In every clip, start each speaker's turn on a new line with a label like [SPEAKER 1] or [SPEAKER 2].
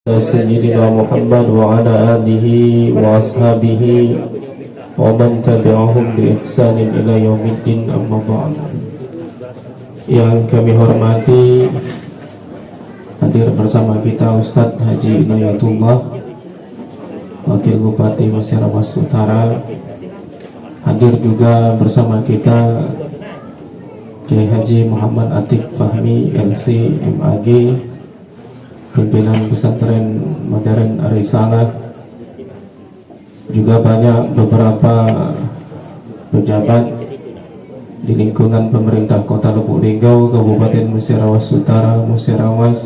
[SPEAKER 1] Sayyidina Muhammad wa ala alihi wa ashabihi wa man tabi'ahum bi ihsanin ila yaumiddin, amma ba'd. Yang kami hormati, hadir bersama kita Ustadz Haji Inayatullah, Wakil Bupati Musirawas Utara. Hadir juga bersama kita Kiai Haji Muhammad Atiq Fahmi LC MAG, pimpinan pesantren modern Ar-Risalah. Juga banyak beberapa pejabat di lingkungan pemerintah Kota Lubuk Linggau, Kabupaten Musirawas Utara, Musirawas,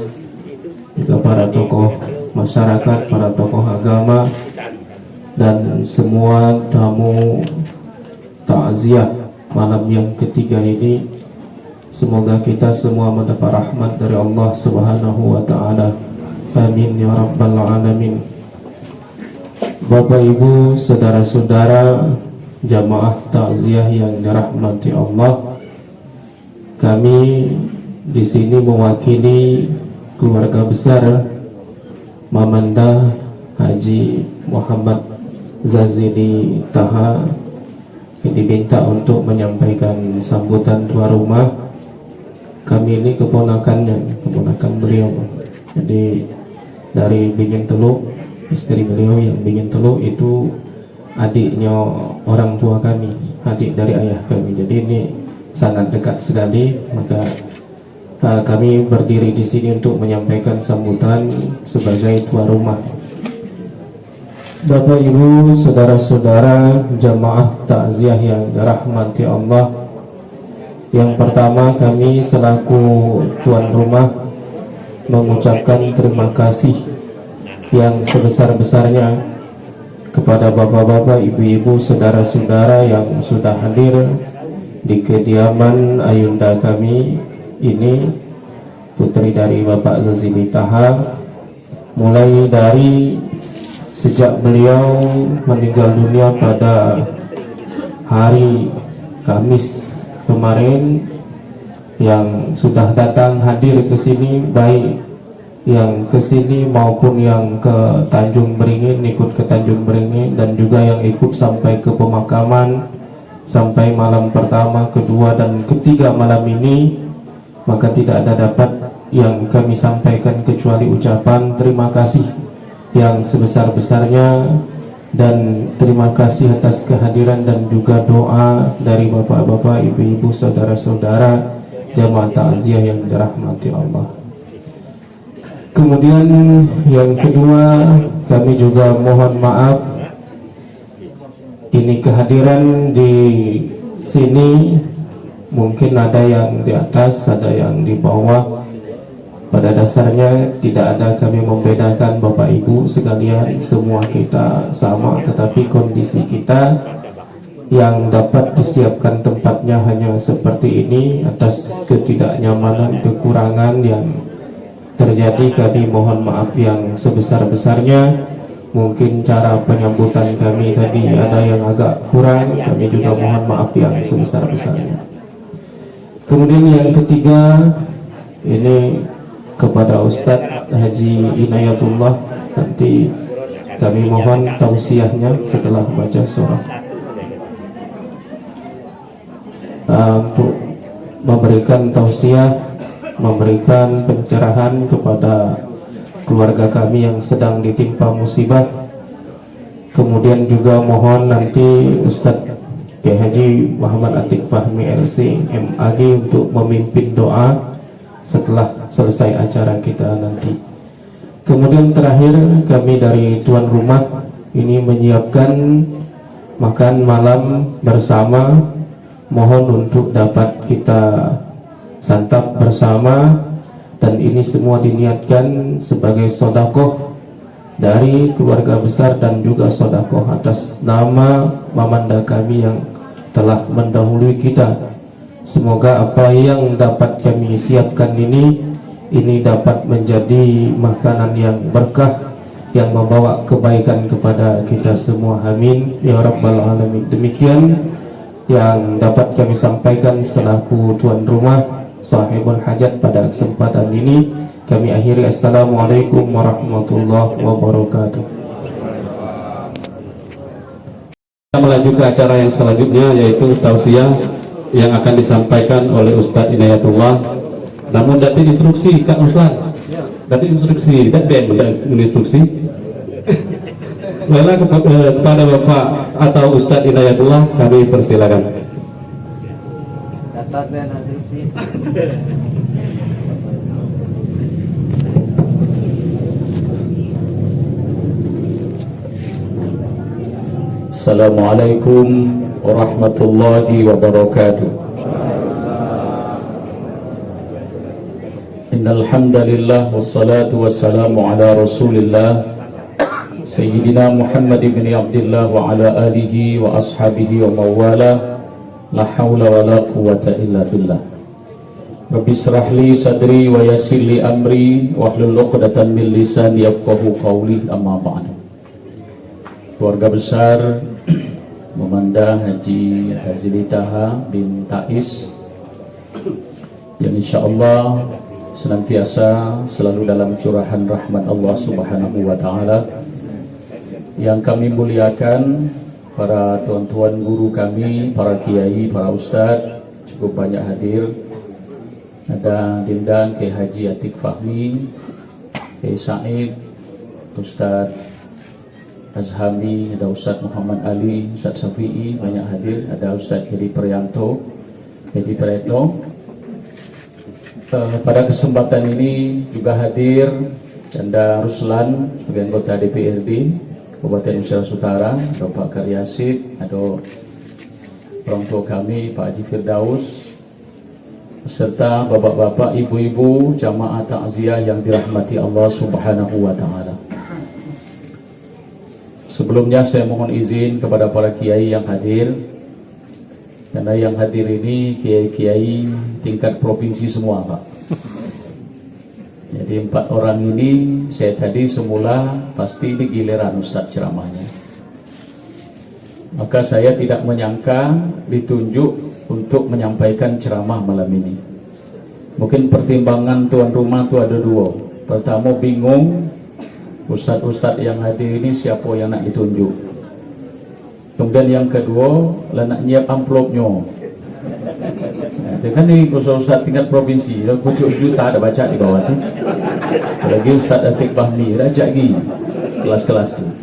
[SPEAKER 1] juga para tokoh masyarakat, para tokoh agama, dan semua tamu takziah malam yang ketiga ini. Semoga kita semua mendapat rahmat dari Allah Subhanahu wa ta'ala. Amin ya rabbal alamin. Bapak Ibu, saudara-saudara jamaah takziah yang dirahmati Allah, kami di sini mewakili keluarga besar Mamanda Haji Muhammad Zazili Taha yang diminta untuk menyampaikan sambutan tuan rumah. Kami ini keponakan beliau. Jadi dari Bingin Teluk, istri beliau yang Bingin Teluk itu adiknya orang tua kami, adik dari ayah kami. Jadi ini sangat dekat sekali. Maka kami berdiri di sini untuk menyampaikan sambutan sebagai tuan rumah. Bapak Ibu, saudara-saudara jamaah takziah yang dirahmati Allah, yang pertama kami selaku tuan rumah mengucapkan terima kasih yang sebesar-besarnya kepada bapak-bapak, ibu-ibu, saudara-saudara yang sudah hadir di kediaman ayunda kami ini, putri dari Bapak Zazili Taha. Mulai dari sejak beliau meninggal dunia pada hari Kamis kemarin, yang sudah datang hadir ke sini, baik yang ke sini maupun yang ke Tanjung Beringin, ikut ke Tanjung Beringin, dan juga yang ikut sampai ke pemakaman, sampai malam pertama, kedua, dan ketiga malam ini. Maka tidak ada dapat yang kami sampaikan kecuali ucapan terima kasih yang sebesar-besarnya, dan terima kasih atas kehadiran dan juga doa dari bapak-bapak, ibu-ibu, saudara-saudara jamaah takziah yang dirahmati Allah. Kemudian yang kedua, kami juga mohon maaf, ini kehadiran di sini mungkin ada yang di atas, ada yang di bawah. Pada dasarnya tidak ada kami membedakan Bapak Ibu sekalian, semua kita sama, tetapi kondisi kita yang dapat disiapkan tempatnya hanya seperti ini. Atas ketidaknyamanan, kekurangan yang terjadi, kami mohon maaf yang sebesar-besarnya. Mungkin cara penyambutan kami tadi ada yang agak kurang, kami juga mohon maaf yang sebesar-besarnya. Kemudian yang ketiga, ini kepada Ustadz Haji Inayatullah, nanti kami mohon tausiahnya setelah baca surah, untuk memberikan tausiah, memberikan pencerahan kepada keluarga kami yang sedang ditimpa musibah. Kemudian juga mohon nanti Ustadz Kiai Haji Muhammad Atiq Fahmi LC MAG untuk memimpin doa setelah selesai acara kita nanti. Kemudian terakhir, kami dari tuan rumah ini menyiapkan makan malam bersama. Mohon untuk dapat kita santap bersama, dan ini semua diniatkan sebagai sodakoh dari keluarga besar dan juga sodakoh atas nama mamanda kami yang telah mendahului kita. Semoga apa yang dapat kami siapkan ini dapat menjadi makanan yang berkah, yang membawa kebaikan kepada kita semua. Amin ya rabbal alamin. Demikian yang dapat kami sampaikan selaku tuan rumah sahibul hajat pada kesempatan ini. Kami akhiri, assalamualaikum warahmatullahi wabarakatuh. Kita melanjut ke acara yang selanjutnya, yaitu tausiah yang akan disampaikan oleh Ustadz Inayatullah. Namun dati instruksi Kak Ustadz, dati instruksi, tidak instruksi. Baiklah, kepada Bapak atau Ustadz Inayatullah kami persilakan.
[SPEAKER 2] Assalamualaikum warahmatullahi wabarakatuh. Innal hamdalillah wassalatu wassalamu ala Rasulillah Sayyidina Muhammad ibn Abdullah wa ala alihi wa ashabihi wa mawala. La haula wa la quwwata illa billah. Rabbi israh li sadri wa yassir li amri wahlul 'uqdatam min lisani yafqahu qawli, amma ba'du. Keluarga besar Memanda Haji Fazilitaha bin Tais yang insyaallah senantiasa selalu dalam curahan rahmat Allah Subhanahu wa taala, yang kami muliakan para tuan-tuan guru kami, para kiai, para ustadz cukup banyak hadir. Ada Dindang Kiai Haji Atik Fahmi, Kiai Said, Ustadz Azhami, ada Ustadz Muhammad Ali, Ustadz Syafi'i banyak hadir, ada Ustadz Hedi Prianto, Hedi Pretno. Pada kesempatan ini juga hadir Canda Ruslan sebagai anggota DPRD Kabupaten Nusantara Utara, ada Pak Karyasid, ada orang tua kami Pak Haji Firdaus, beserta bapak-bapak, ibu-ibu, jamaah takziah yang dirahmati Allah Subhanahu wa taala. Sebelumnya saya mohon izin kepada para kiai yang hadir, karena yang hadir ini kiai-kiai tingkat provinsi semua, Pak. Jadi 4 orang ini saya tadi semula pasti di giliran Ustadz ceramahnya. Maka saya tidak menyangka ditunjuk untuk menyampaikan ceramah malam ini. Mungkin pertimbangan tuan rumah itu ada 2. Pertama, bingung Ustadz-ustadz yang hadir ini siapa yang nak ditunjuk. Kemudian yang kedua, lah nak nyiap amplopnya. Nah, itu kan nih ustadz tingkat provinsi, kucuk juta ada baca di bawah tuh. Lagi Ustadz Atik Fahmi, raja lagi kelas-kelas tuh.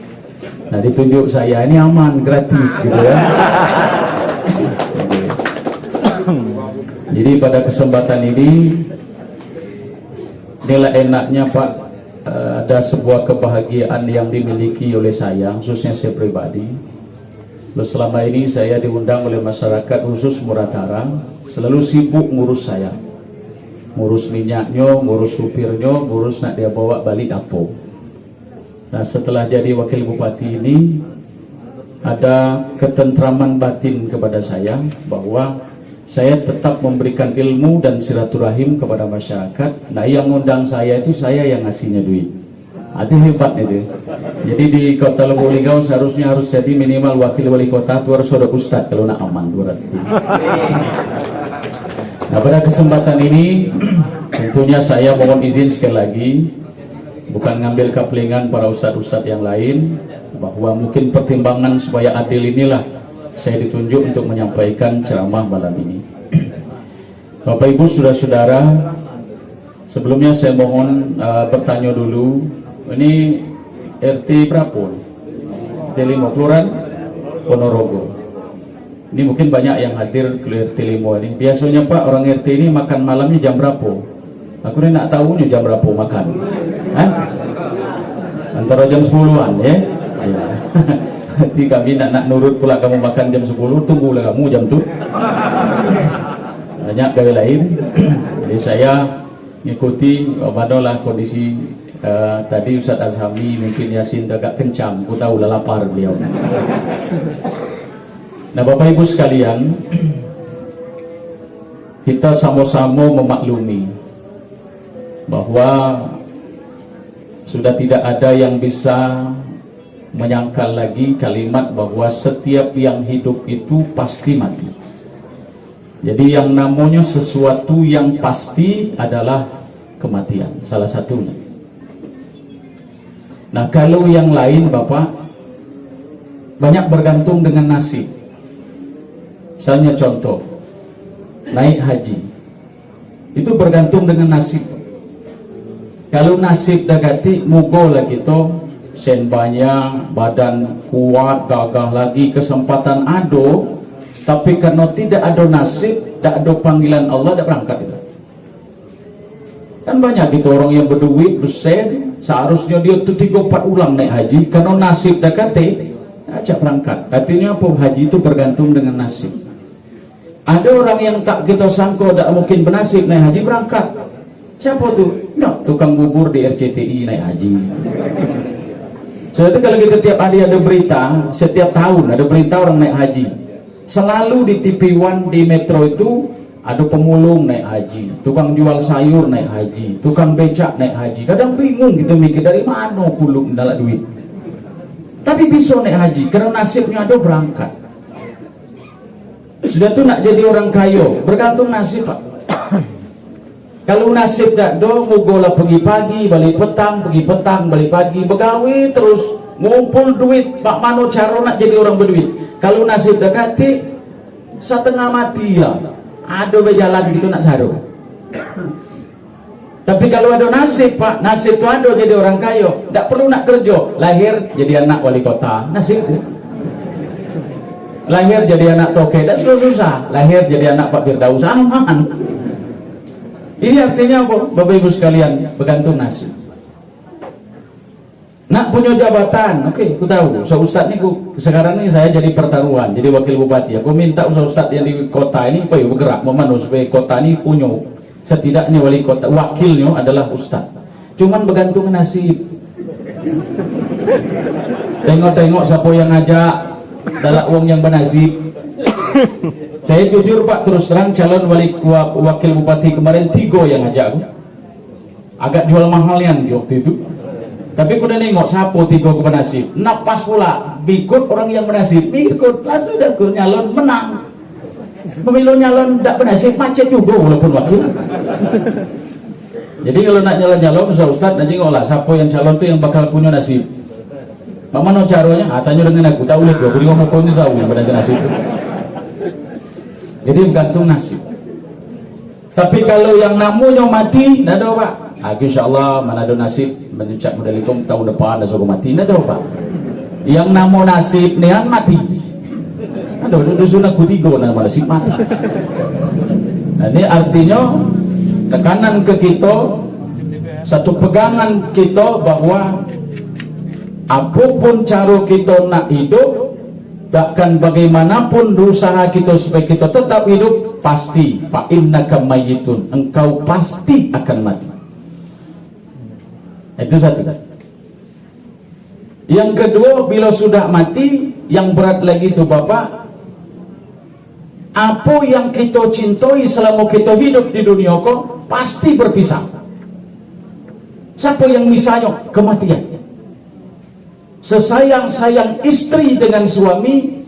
[SPEAKER 2] Nah, ditunjuk saya ini aman, gratis gitu ya. Jadi pada kesempatan ini, inilah enaknya Pak, ada sebuah kebahagiaan yang dimiliki oleh saya, khususnya saya pribadi. Selama ini saya diundang oleh masyarakat khusus Muratara, selalu sibuk ngurus saya, ngurus minyaknya, ngurus supirnya, ngurus nak dia bawa balik apa. Nah, setelah jadi wakil bupati ini, ada ketentraman batin kepada saya bahwa saya tetap memberikan ilmu dan silaturahim kepada masyarakat. Nah, yang ngundang saya itu saya yang ngasihnya duit. Itu hebat itu. Jadi di Kota Lubuk Linggau seharusnya harus jadi minimal wakil wali kota itu harus ada ustadz kalau nak aman 200. Nah, pada kesempatan ini tentunya saya mohon izin sekali lagi, bukan ngambil kaplingan para ustadz-ustadz yang lain, bahwa mungkin pertimbangan supaya adil inilah saya ditunjuk untuk menyampaikan ceramah malam ini. Bapak Ibu, saudara-saudara, sebelumnya saya mohon bertanya dulu, ini RT berapa? RT 5 Kelurahan Ponorogo. Ini mungkin banyak yang hadir ke RT 5 ini. Biasanya Pak, orang RT ini makan malamnya jam berapa? Aku ini nak tahu nih jam berapa makan. Hah? Antara jam 10-an ya? Ya. Nanti kami nak nurut pula kamu makan jam 10, tunggulah kamu jam tu. Banyak gawe lain. Jadi saya mengikuti bagaimana kondisi tadi Ustadz Azhami mungkin Yasin agak kencang, aku tahu lah lapar beliau. Nah, Bapak Ibu sekalian, kita sama-sama memaklumi bahwa sudah tidak ada yang bisa menyangkal lagi kalimat bahwa setiap yang hidup itu pasti mati. Jadi yang namanya sesuatu yang pasti adalah kematian, salah satunya. Nah, kalau yang lain Bapak, banyak bergantung dengan nasib. Misalnya contoh, naik haji, itu bergantung dengan nasib. Kalau nasib dagati mugo lah kita, sen banyak, badan kuat, gagah lagi, kesempatan ado, tapi karena tidak ada nasib, tidak ada panggilan Allah, tidak berangkat itu. Kan banyak gitu orang yang berduit, bersen, seharusnya dia tuh 3-4 ulang naik haji, karena nasib dagati, ajak berangkat. Artinya apa? Haji itu bergantung dengan nasib. Ada orang yang tak kita sangka tak mungkin bernasib naik haji, berangkat. Siapa tuh? No, tukang bubur di RCTI naik haji. Soalnya kalau kita tiap hari ada berita, setiap tahun ada berita orang naik haji. Selalu di TV One, di Metro itu ada pemulung naik haji, tukang jual sayur naik haji, tukang becak naik haji. Kadang bingung gitu mikir dari mana pulung dalam duit. Tapi bisa naik haji karena nasibnya ada, berangkat. Sudah tuh nak jadi orang kaya, bergantung nasib Pak. Kalau nasib tak do, mugola pergi pagi, balik petang, pergi petang, balik pagi, begawi terus ngumpul duit. Pak mano cara nak jadi orang berduit? Kalau nasib dah kati, setengah mati lah. Ada berjalan gitu nak saru. Tapi kalau ada nasib Pak, nasib tu ada jadi orang kaya, tak perlu nak kerja, lahir jadi anak wali kota, nasib. Lahir jadi anak toke, tak susah. Lahir jadi anak Pak Firdaus, aman. Ini artinya apa? Bapak Ibu sekalian, bergantung nasib. Nak punya jabatan, oke, aku tahu. Ustaz ini sekarang ini saya jadi pertaruhan, jadi wakil bupati. Aku minta Ustaz yang di kota ini supaya bergerak, memandu supaya kota ini punya, setidaknya wali kota, wakilnya adalah Ustaz. Cuman bergantung nasib. Tengok-tengok siapa yang ngajak, dalam uang yang bernasib. Saya jujur Pak, terus terang calon wakil bupati kemarin 3 yang ngajak aku. Agak jual mahalnya waktu itu. Tapi aku udah nengok siapa 3 ke bernasib. Napas pula, ikut orang yang bernasib, ikut lah sudah aku nyalon menang. Pemilu nyalon tak bernasib macet juga walaupun wakil. Jadi kalau nak nyalon-nyalon Ustaz nanti ngolah siapa yang calon tuh yang bakal punya nasib. Mana caranya? Tanya dengan aku, tahu lihat aku ngomong kau ini tahu pada nasib. Jadi bergantung nasib. Tapi kalau yang namanya mati, dah ada Pak. InsyaAllah mana ada nasib mencap modal itu tahun depan dah suruh mati, dah ada Pak. Yang nama nasib nian mati. Ada dusun aku 3 nama nasib mati. Nah, ini artinya tekanan ke kita, satu pegangan kita bahwa apapun cara kita nak hidup, bahkan bagaimanapun usaha kita supaya kita tetap hidup, pasti fa innaka mayyitun, engkau pasti akan mati. Itu satu. Yang kedua, bila sudah mati, yang berat lagi itu Bapak, apa yang kita cintai selama kita hidup di dunia kok pasti berpisah. Siapa yang misalnya kematian? Sesayang-sayang istri dengan suami,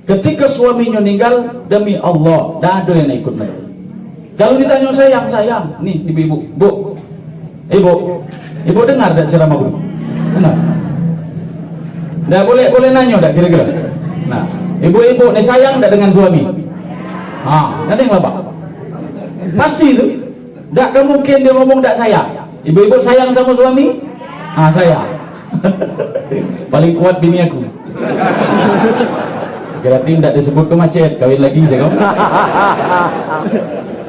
[SPEAKER 2] ketika suaminya meninggal, demi Allah, tidak ada yang ikut mati. Kalau ditanya sayang, nih ibu, ibu dengar tak ceramah guru? Dengar? Tidak boleh nanya tak kira-kira? Nah, ibu-ibu nih sayang tak dengan suami? Nanti Bapak, pasti itu. Tak mungkin dia ngomong tak sayang. Ibu-ibu sayang sama suami? Sayang. Paling kuat bini aku. Berarti tidak disebut ke macet, kawin lagi saya kau.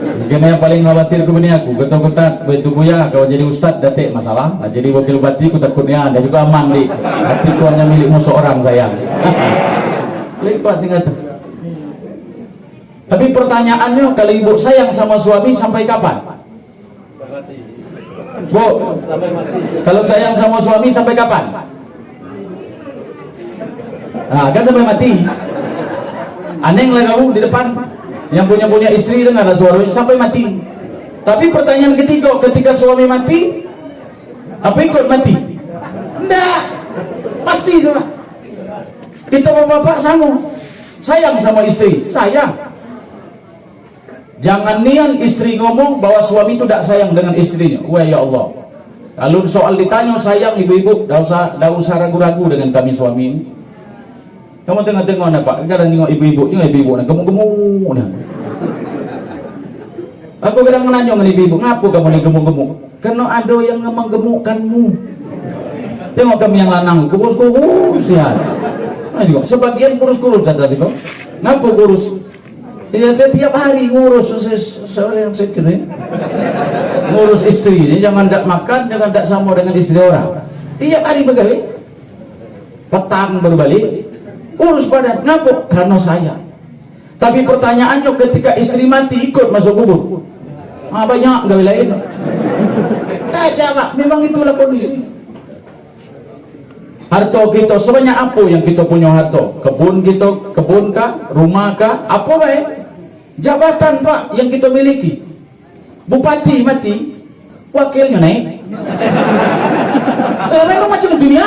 [SPEAKER 2] Mungkin yang paling khawatir ke bini aku, ketat-ketat begitu ya kalau jadi ustad datik masalah. Nah, jadi wakil bupati aku takutnya ada juga aman di hatiku hanya milikmu seorang sayang. Paling kuat tinggal. Tapi pertanyaannya, kalau ibu sayang sama suami sampai kapan? Bu, kalau sayang sama suami sampai kapan? Kan sampai mati. Aneh lah kamu di depan yang punya istri dengarlah suaranya sampai mati. Tapi pertanyaan ketiga, ketika suami mati, apa ikut mati? Enggak, pasti itu Pak. Kita bapak sama sayang sama istri, sayang. Jangan nian istri ngomong bahwa suami itu tidak sayang dengan istrinya. Wah ya Allah. Kalau soal ditanya sayang ibu-ibu, tidak usah ragu-ragu dengan kami suami ini. Kamu tengok-tengok mana Pak? Kadang tengok ibu-ibu, tengok ibu-ibu nak gemuk-gemuk dah. Aku kadang menanya dengan ibu-ibu, ngapa kamu ni gemuk-gemuk? Karena ada yang gemukkanmu. Tengok kami yang lanang, kurus-kurus ya. Nah, juga sebagian kurus-kurus kata sih kok. Ngapa kurus? Ya saya tiap hari ngurus seorang sekir ya. Ngurus istri, jangan tak makan, jangan tak sama dengan istri orang. Tiap hari begawe. Petang baru balik. Urus badan, ngapa? Karena saya. Tapi pertanyaannya ketika istri mati ikut masuk kubur. Banyak gawe lain. Nah, jawab, memang itulah kondisi. Harta kita sebanyak apa yang kita punya harta? Kebun kita, kebun kah? Rumah kah? Apa baik? Jabatan Pak yang kita miliki. Bupati mati, wakilnya naik. Memang macam dunia.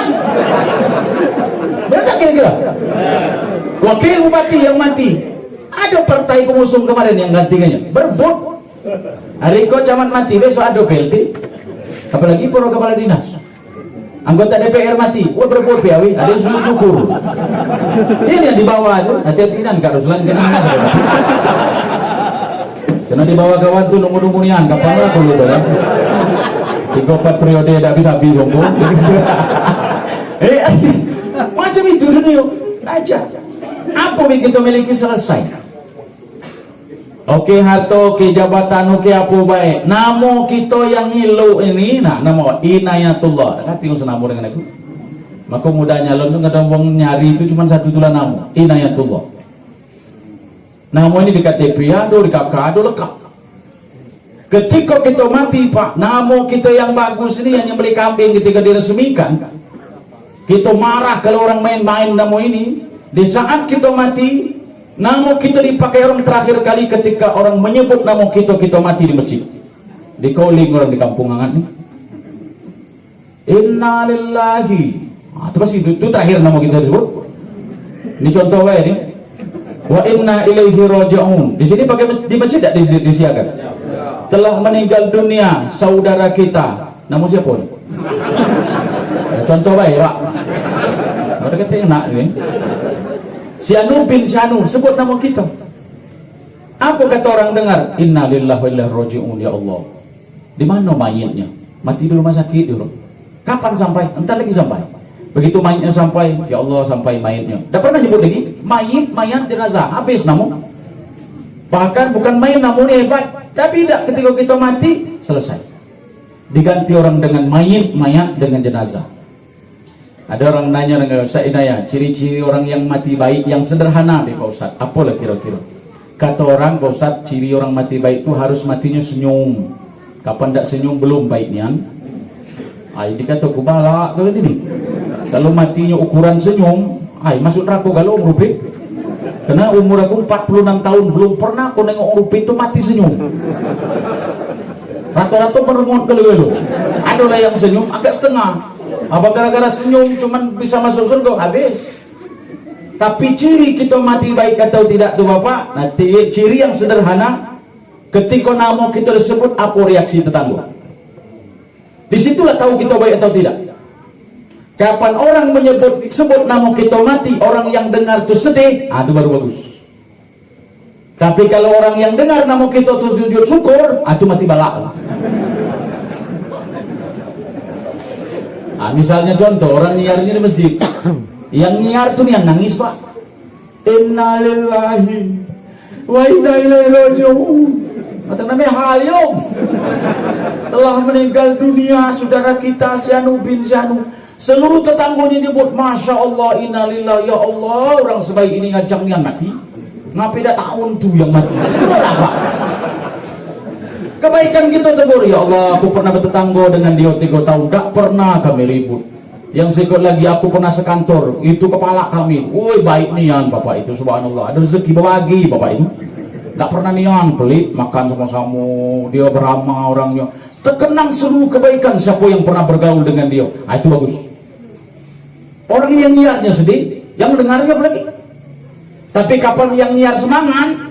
[SPEAKER 2] Benar tak kira-kira? Wakil bupati yang mati. Ada partai pengusung kemarin yang gantinya. Berbut. Hari kau camat mati, besok ada PLT. Apalagi para kepala dinas. Anggota DPR mati, wah berbut piawi, ada yang sujud syukur. Ini yang di bawah tu, hati-hati nan Kak Ruslan kena. Kena di bawah kawan tu nunggu-nunggu nian, kapan lah perlu tu kan? 3-4 periode tak bisa habis sombong. Macam itu dunia aja. Apa yang kita miliki selesai. Oke harta, oke jabatan, oke apa baik. Namo kita yang ngilu ini, nah nama Inayatullah. Kan tinggal senamu dengan aku. Maka mudahnya lo tu kadang wong nyari itu cuma satu tulah namo Inayatullah. Namo ini di KTP ada, di KK ada lengkap. Ketika kita mati Pak, namo kita yang bagus ini yang beli kambing ketika diresmikan. Kita marah kalau orang main-main namo ini. Di saat kita mati, nama kita dipakai orang terakhir kali ketika orang menyebut nama kita mati di masjid. Di calling orang di kampung hangat ni. Inna lillahi. Terus itu terakhir nama kita disebut. Ini contoh baik ni. Wa inna ilaihi raji'un. Di sini pakai di masjid tak disiakan. Telah meninggal dunia saudara kita. Nama siapa ni? Contoh baik Pak. Mereka kata enak ni. Si Anu bin Syanu sebut nama kita. Apa kata orang dengar? Inna lillahi wa inna ilaihi raji'un ya Allah. Di mana mayitnya? Mati di rumah sakit dulu. Kapan sampai? Entar lagi sampai. Begitu mayitnya sampai, ya Allah sampai mayitnya. Tak pernah nyebut lagi mayat jenazah. Habis namun. Bahkan bukan mayit namun hebat. Tapi tidak ketika kita mati selesai. Diganti orang dengan mayat dengan jenazah. Ada orang nanya dengan Ustaz Inayah, ciri-ciri orang yang mati baik yang sederhana deh Pak Ustaz. Apalah kira-kira? Kata orang Pak Ustaz, ciri orang mati baik itu harus matinya senyum. Kapan tidak senyum belum baiknya. Ini kata aku balak kalau ini. Kalau matinya ukuran senyum, masuk neraka kalau rupit. Karena umur aku 46 tahun belum pernah aku nengok rupit itu mati senyum. Rata-rata merengut kalau adalah yang senyum agak setengah. Apa gara-gara senyum cuman bisa masuk surga habis. Tapi ciri kita mati baik atau tidak tuh Bapak, nanti ciri yang sederhana ketika nama kita disebut apa reaksi tetangga. Disitulah tahu kita baik atau tidak. Kapan orang sebut nama kita mati, orang yang dengar itu sedih, itu baru bagus. Tapi kalau orang yang dengar nama kita itu sujud syukur, itu mati balak. Misalnya contoh orang nyiarnya di masjid. Yang nyiar tuh yang nangis Pak. Inna lillahi wa inna ilaihi raji'un. Kata namanya Halyum. Telah meninggal dunia saudara kita Syanu bin Syanu. Seluruh tetangganya nyebut Masya Allah inna lillahi ya Allah. Orang sebaik ini ngajak yang mati. Ngapain dah tahun tuh yang mati. Sebenarnya apa? Kebaikan kita tegur, ya Allah aku pernah bertetangga dengan dia 3 tahun, tak pernah kami ribut. Yang sekot lagi aku pernah sekantor, itu kepala kami, woi baik nian Bapak itu subhanallah, ada rezeki berbagi Bapak itu. Tak pernah nian pelit, makan sama-sama, dia beramah orangnya. Terkenang seluruh kebaikan siapa yang pernah bergaul dengan dia, itu bagus. Orang yang niatnya sedih, yang mendengarnya apalagi. Tapi kapan yang niat semangat,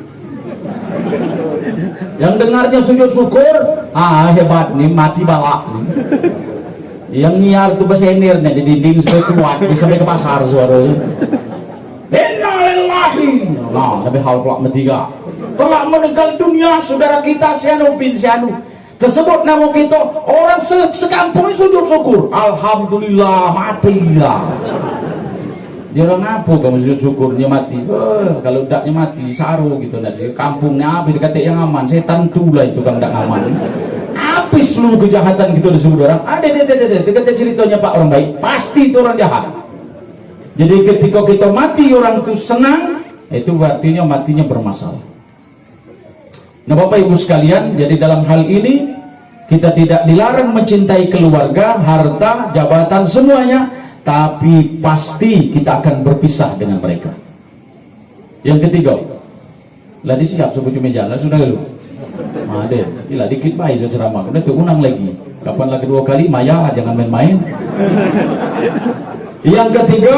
[SPEAKER 2] Yang dengarnya sujud syukur, hebat nih, mati balak nih. Yang nyiar tuh besenirnya di dinding supaya kuat, bisa sampai ke pasar suaranya. Innalillahi. Nah, tapi hal pelak metiga. Telah meninggal dunia saudara kita sianu bin sianu. Tersebut nama kita orang sekampung sujud syukur. Alhamdulillah matilah. Dia orang apa kamu sujud syukurnya mati? Kalau tidaknya mati saru gitu nanti kampungnya habis dikata yang aman. Setan tulah itu kan tidak aman. Habis seluruh kejahatan gitu disebut orang. Ada dikata ceritanya Pak orang baik. Pasti itu orang jahat. Jadi ketika kita mati orang itu senang, itu artinya matinya bermasalah. Nah Bapak Ibu sekalian, jadi dalam hal ini kita tidak dilarang mencintai keluarga, harta, jabatan semuanya, tapi pasti kita akan berpisah dengan mereka. Yang ketiga, lah disiap sebut meja, lah sudah dulu. Ada, gila dikit baik so ceramah, udah tuh unang lagi. Kapan lagi 2 kali, Maya jangan main-main. Yang ketiga,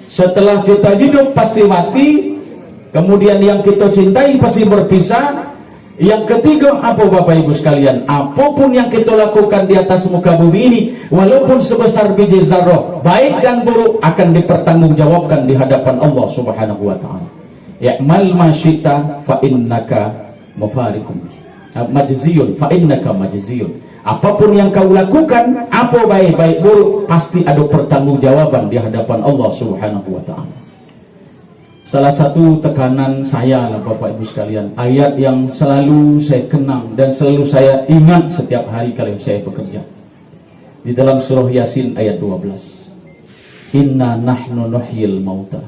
[SPEAKER 2] setelah kita hidup pasti mati. Kemudian yang kita cintai pasti berpisah. Yang ketiga apa Bapak Ibu sekalian? Apapun yang kita lakukan di atas muka bumi ini, walaupun sebesar biji zarrah, baik dan buruk akan dipertanggungjawabkan di hadapan Allah Subhanahu wa taala. Ya'mal ma syi'ta fa innaka mufariqun. Majziyun fa innaka majziyun. Apapun yang kau lakukan, apa baik buruk, pasti ada pertanggungjawaban di hadapan Allah Subhanahu wa taala. Salah satu tekanan saya lah Bapak Ibu sekalian, ayat yang selalu saya kenang dan selalu saya ingat setiap hari kalau saya bekerja. Di dalam surah Yasin ayat 12. Inna nahnu nuhyil mauta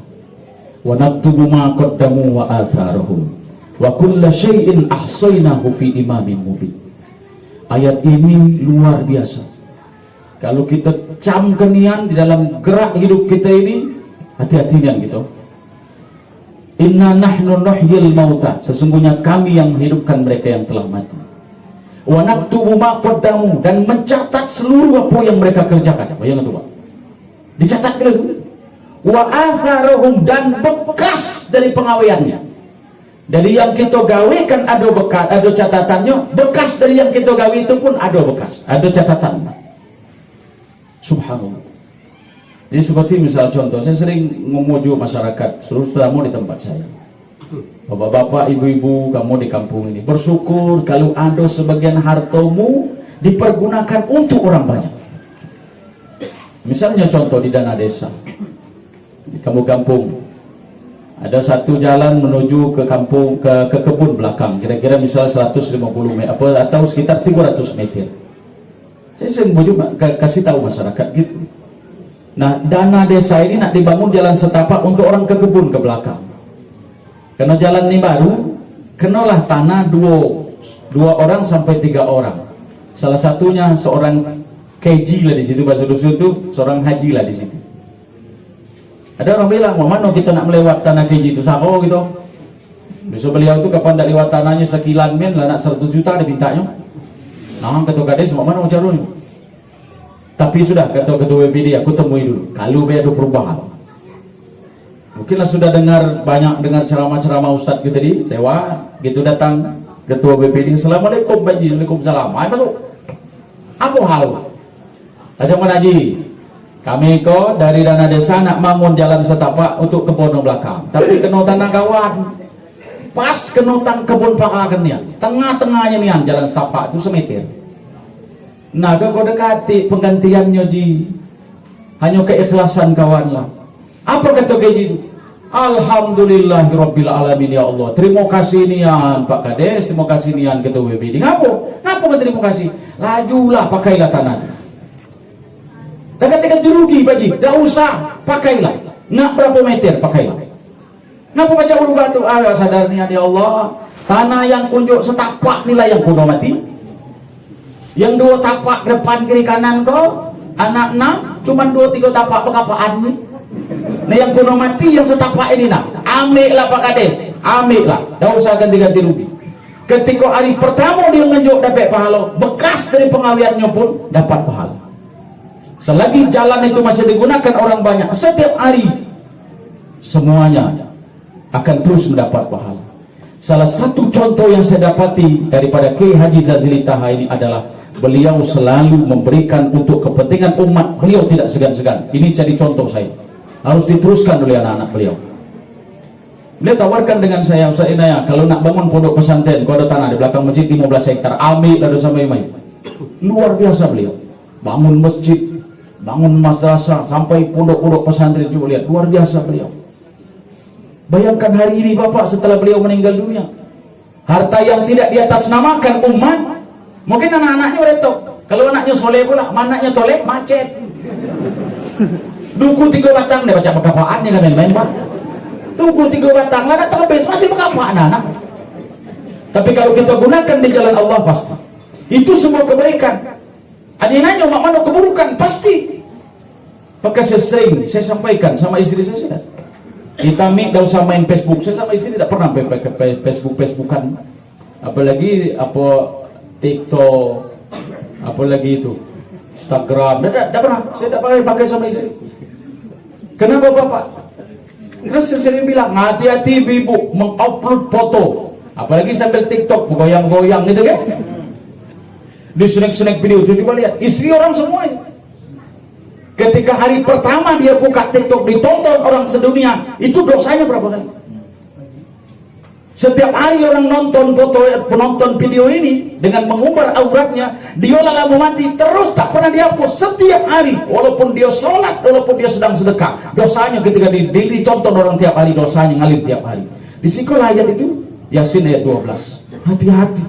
[SPEAKER 2] wa naktubu ma qaddamu wa atharahum wa kulla syai'in ahsaynahu fi imamin mubin. Ayat ini luar biasa. Kalau kita camkan nian di dalam gerak hidup kita ini, hati-hatinya gitu. Inna nahnu nuhyil mauta, sesungguhnya kami yang menghidupkan mereka yang telah mati. Wa naktubu ma qaddamu, dan mencatat seluruh apa yang mereka kerjakan. Bayangkan tuh Pak. Dicatat dulu. Wa atharahum, dan bekas dari pengawaiannya. Dari yang kita gawekan ada bekas, ada catatannya. Bekas dari yang kita gawe itu pun ada bekas, ada catatannya. Subhanallah. Jadi seperti misal contoh, saya sering memuju masyarakat, seluruh tamu di tempat saya. Bapak-bapak, ibu-ibu, kamu di kampung ini bersyukur kalau ada sebagian hartamu dipergunakan untuk orang banyak. Misalnya contoh di dana desa, di kampung-kampung, ada satu jalan menuju ke kampung, ke kebun belakang, kira-kira misal 150 meter atau sekitar 300 meter. Saya sering kasih tahu masyarakat gitu. Nah, dana desa ini nak dibangun jalan setapak untuk orang ke kebun ke belakang. Karena jalan ini baru, kenalah tanah dua orang sampai 3 orang. Salah satunya seorang KJ lah di situ, bahasa dusun itu seorang haji lah di situ. Ada orang bilang, mau mana kita nak melewat tanah KJ itu, sako gitu. Besok beliau itu kapan tak lewat tanahnya sekilan men lah nak 100 juta dia mintanya. Nah, ketua kades mau mana caranya? Tapi sudah ketua BPD aku temui dulu. Kalau ada perubahan. Mungkinlah sudah banyak dengar ceramah-ceramah Ustadz gitu tadi lewat. Gitu datang ketua BPD. Assalamualaikum Pak Haji. Waalaikumsalam. Ayo masuk. Apa hal? Ajak Haji. Kami kok dari dana desa nak bangun jalan setapak untuk kebun belakang. Tapi kena tanah kawan. Pas kena kebun belakang nian. Tengah-tengahnya nian jalan setapak itu semeter. Nah, kau dekati penggantiannya Ji. Hanya keikhlasan kawan lah. Apa kata Ji itu? Alhamdulillahirabbil alamin ya Allah. Terima kasih nian Pak Kades, terima kasih nian ketua BPD. Ngapa terima kasih? Lajulah pakailah tanah. Dah katakan dirugi Pak Ji, dah usah pakailah. Nak berapa meter pakailah. Ngapa baca ulu batu? Sadar nian ya Allah. Tanah yang kunjuk setapak nilai yang kuno mati. Yang 2 tapak depan kiri kanan kau anak 6 cuman 2-3 tapak pengapaan nih. Nah yang kuno mati yang setapak ini nak ambil lah Pak Kades, ambil lah, dah usah ganti-ganti rugi. Ketika hari pertama dia ngejuk dapat pahala, bekas dari pengawiannya pun dapat pahala. Selagi jalan itu masih digunakan orang banyak setiap hari, semuanya akan terus mendapat pahala. Salah satu contoh yang saya dapati daripada Kiai Haji Zazili Taha ini adalah beliau selalu memberikan untuk kepentingan umat. Beliau tidak segan-segan. Ini jadi contoh saya, harus diteruskan oleh anak-anak beliau. Beliau tawarkan dengan saya, Ustaz Inaya, kalau nak bangun pondok pesantren, kau ada tanah di belakang masjid 15 hektar, ambil lalu sampai main. Luar biasa beliau, bangun masjid, bangun madrasah, sampai pondok-pondok pesantren. Coba lihat, luar biasa beliau. Bayangkan hari ini Bapak setelah beliau meninggal dunia, harta yang tidak diatasnamakan umat. Mungkin anak-anaknya retok. Kalau anaknya soleh pula, anaknya tolek, macet. Duku 3 batang, dia baca pekapaannya kan main-main Pak. Duku 3 batang, nggak datang habis, masih pekapaan anak. Tapi kalau kita gunakan di jalan Allah pasti. Itu semua kebaikan. Ada yang nanya, mak mana keburukan? Pasti. Maka saya sampaikan sama istri saya. Kita tidak usah main Facebook. Saya sama istri tidak pernah pakai Facebookan, apalagi apa TikTok, apalagi itu Instagram. Tidak pernah. Saya tidak pakai sama istri. Kenapa Bapak? Karena saya sering bilang, hati-hati ibu mengupload foto, apalagi sambil TikTok goyang-goyang gitu kan. Di snack video, coba lihat istri orang semua ini. Ketika hari pertama dia buka TikTok ditonton orang sedunia, itu dosanya berapa kali? Setiap hari orang penonton video ini dengan mengumbar auratnya, dia lalu mati terus tak pernah dihapus setiap hari, walaupun dia sholat, walaupun dia sedang sedekah, dosanya ketika ditonton orang tiap hari, dosanya ngalir tiap hari. Di sekolah ayat itu Yasin ayat 12. Hati-hati.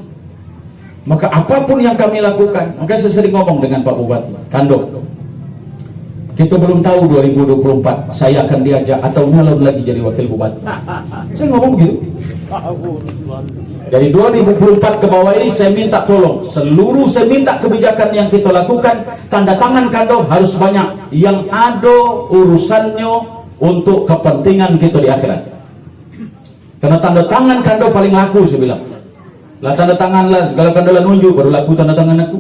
[SPEAKER 2] Maka apapun yang kami lakukan, maka saya sering ngomong dengan Pak Bupati Kando, kita belum tahu 2024 saya akan diajak atau nyalon lagi jadi wakil bupati. Saya ngomong begitu. Dari 2024 ke bawah ini saya minta tolong seluruh, saya minta kebijakan yang kita lakukan, tanda tangan Kando harus banyak yang ada urusannya untuk kepentingan kita di akhirat. Karena tanda tangan Kando paling laku, saya bilang. Lah tanda tangan lah, kalau Kando lah nunjuk baru laku tanda tangan aku.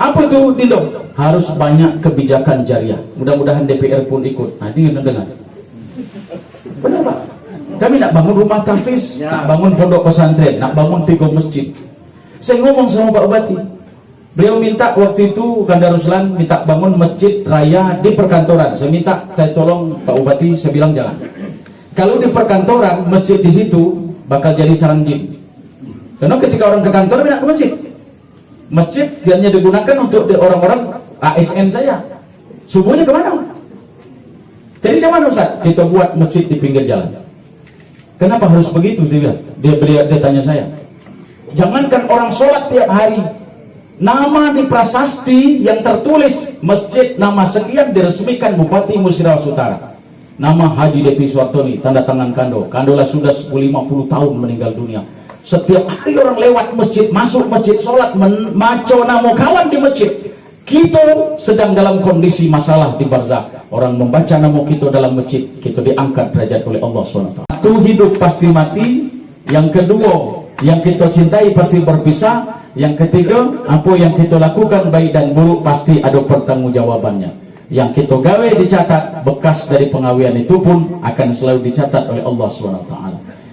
[SPEAKER 2] Apa itu Dindo? Harus banyak kebijakan jariah. Mudah-mudahan DPR pun ikut. Nah, ini dengar. Benar Pak? Kami nak bangun rumah tahfiz, nak bangun pondok pesantren, nak bangun 3 masjid. Saya ngomong sama Pak Bupati. Beliau minta waktu itu, Kanda Ruslan minta bangun masjid raya di perkantoran. Saya minta, tolong Pak Bupati, saya bilang jangan. Kalau di perkantoran, masjid di situ bakal jadi sarang jin. Karena ketika orang ke kantor, minta ke masjid. Masjid hanya digunakan untuk orang-orang ASN saya. Subuhnya kemana? Jadi cuman Ustaz, kita buat masjid di pinggir jalan. Kenapa harus begitu? Dia tanya saya. Jangankan orang sholat tiap hari, nama di prasasti yang tertulis masjid nama sekian diresmikan Bupati Musirawas Utara. Nama Haji Depi Suwartoni, tanda tangan Kando. Kandolah sudah 50 tahun meninggal dunia. Setiap hari orang lewat masjid, masuk masjid, sholat, maco namo kawan di masjid. Kita sedang dalam kondisi masalah di barzah. Orang membaca namo kita dalam masjid, kita diangkat derajat oleh Allah SWT. Satu, hidup pasti mati. Yang kedua, yang kita cintai pasti berpisah. Yang ketiga, apa yang kita lakukan baik dan buruk pasti ada pertanggungjawabannya. Yang kita gawe dicatat, bekas dari pengawian itu pun akan selalu dicatat oleh Allah SWT.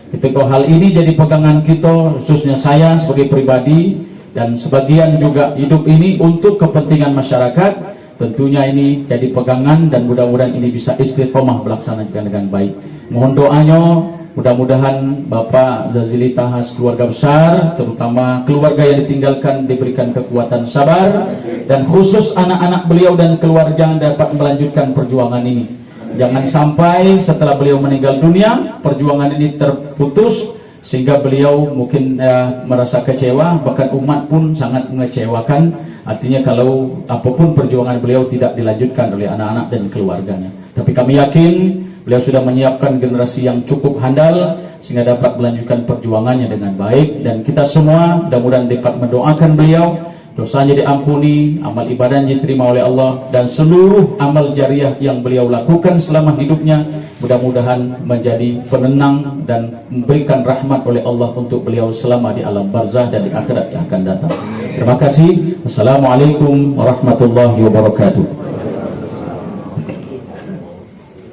[SPEAKER 2] Ketika hal ini jadi pegangan kita, khususnya saya sebagai pribadi dan sebagian juga hidup ini untuk kepentingan masyarakat, tentunya ini jadi pegangan dan mudah-mudahan ini bisa istiqomah melaksanakan dengan baik. Mohon doanya, mudah-mudahan Bapak Zazili Taha keluarga besar, terutama keluarga yang ditinggalkan diberikan kekuatan sabar, dan khusus anak-anak beliau dan keluarga dapat melanjutkan perjuangan ini. Jangan sampai setelah beliau meninggal dunia perjuangan ini terputus sehingga beliau mungkin merasa kecewa, bahkan umat pun sangat mengecewakan. Artinya kalau apapun perjuangan beliau tidak dilanjutkan oleh anak-anak dan keluarganya. Tapi kami yakin beliau sudah menyiapkan generasi yang cukup handal sehingga dapat melanjutkan perjuangannya dengan baik, dan kita semua mudah-mudahan dapat mendoakan beliau, dosanya diampuni, amal ibadahnya diterima oleh Allah, dan seluruh amal jariah yang beliau lakukan selama hidupnya mudah-mudahan menjadi penenang dan memberikan rahmat oleh Allah untuk beliau selama di alam barzah dan di akhirat yang akan datang. Terima kasih. Assalamualaikum warahmatullahi wabarakatuh.